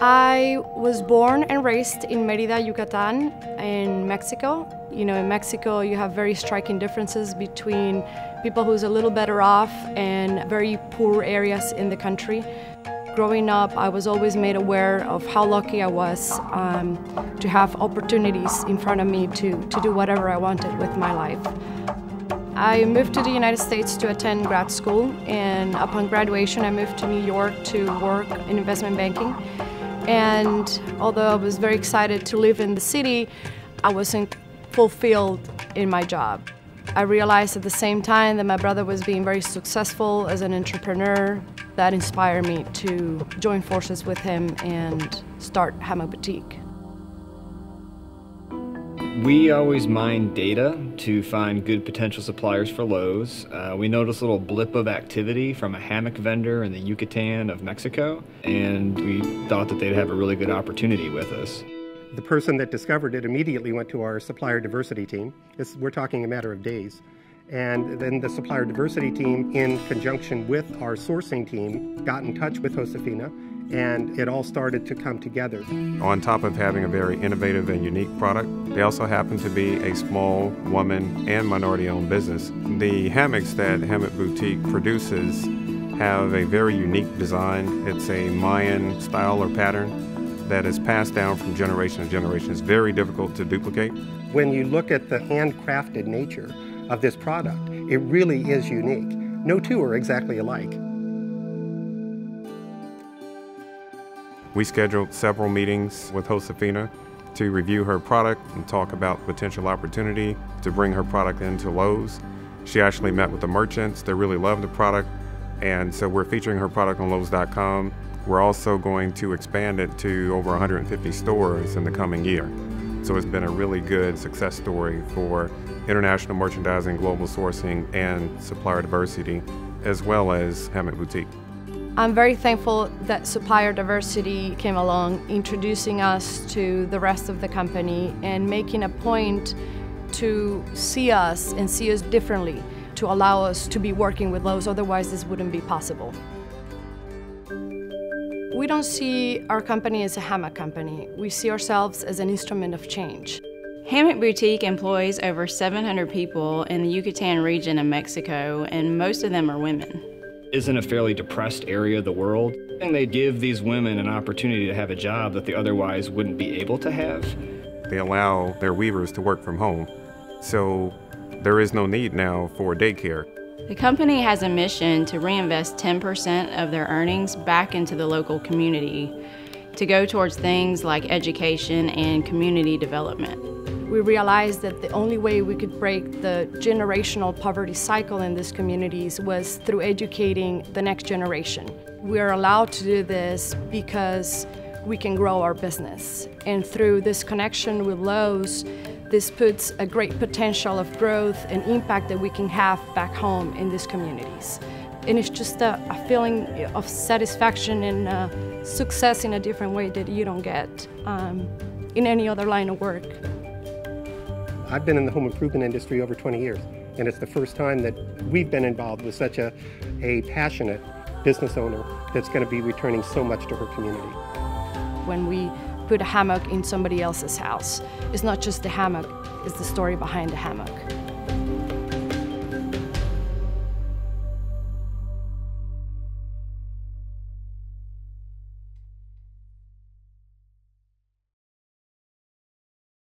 I was born and raised in Mérida, Yucatán, in Mexico. You know, in Mexico, you have very striking differences between people who's a little better off and very poor areas in the country. Growing up, I was always made aware of how lucky I was to have opportunities in front of me to do whatever I wanted with my life. I moved to the United States to attend grad school, and upon graduation, I moved to New York to work in investment banking. And although I was very excited to live in the city, I wasn't fulfilled in my job. I realized at the same time that my brother was being very successful as an entrepreneur. That inspired me to join forces with him and start Hammock Boutique. We always mine data to find good potential suppliers for Lowe's. We noticed a little blip of activity from a hammock vendor in the Yucatán of Mexico, and we thought that they'd have a really good opportunity with us. The person that discovered it immediately went to our supplier diversity team. We're talking a matter of days. And then the supplier diversity team, in conjunction with our sourcing team, got in touch with Josefina, and it all started to come together. On top of having a very innovative and unique product, they also happen to be a small woman and minority-owned business. The hammocks that Hammock Boutique produces have a very unique design. It's a Mayan style or pattern that is passed down from generation to generation. It's very difficult to duplicate. When you look at the handcrafted nature of this product, it really is unique. No two are exactly alike. We scheduled several meetings with Josefina to review her product and talk about potential opportunity to bring her product into Lowe's. She actually met with the merchants. They really loved the product, and so we're featuring her product on Lowes.com. We're also going to expand it to over 150 stores in the coming year. So it's been a really good success story for international merchandising, global sourcing, and supplier diversity, as well as Hammock Boutique. I'm very thankful that supplier diversity came along, introducing us to the rest of the company and making a point to see us and see us differently, to allow us to be working with Lowe's, otherwise this wouldn't be possible. We don't see our company as a hammock company. We see ourselves as an instrument of change. Hammock Boutique employs over 700 people in the Yucatán region of Mexico, and most of them are women. Isn't a fairly depressed area of the world, and they give these women an opportunity to have a job that they otherwise wouldn't be able to have. They allow their weavers to work from home, so there is no need now for daycare. The company has a mission to reinvest 10% of their earnings back into the local community to go towards things like education and community development. We realized that the only way we could break the generational poverty cycle in these communities was through educating the next generation. We are allowed to do this because we can grow our business. And through this connection with Lowe's, this puts a great potential of growth and impact that we can have back home in these communities. And it's just a feeling of satisfaction and success in a different way that you don't get in any other line of work. I've been in the home improvement industry over 20 years, and it's the first time that we've been involved with such a passionate business owner that's going to be returning so much to her community. When we put a hammock in somebody else's house, it's not just the hammock, it's the story behind the hammock.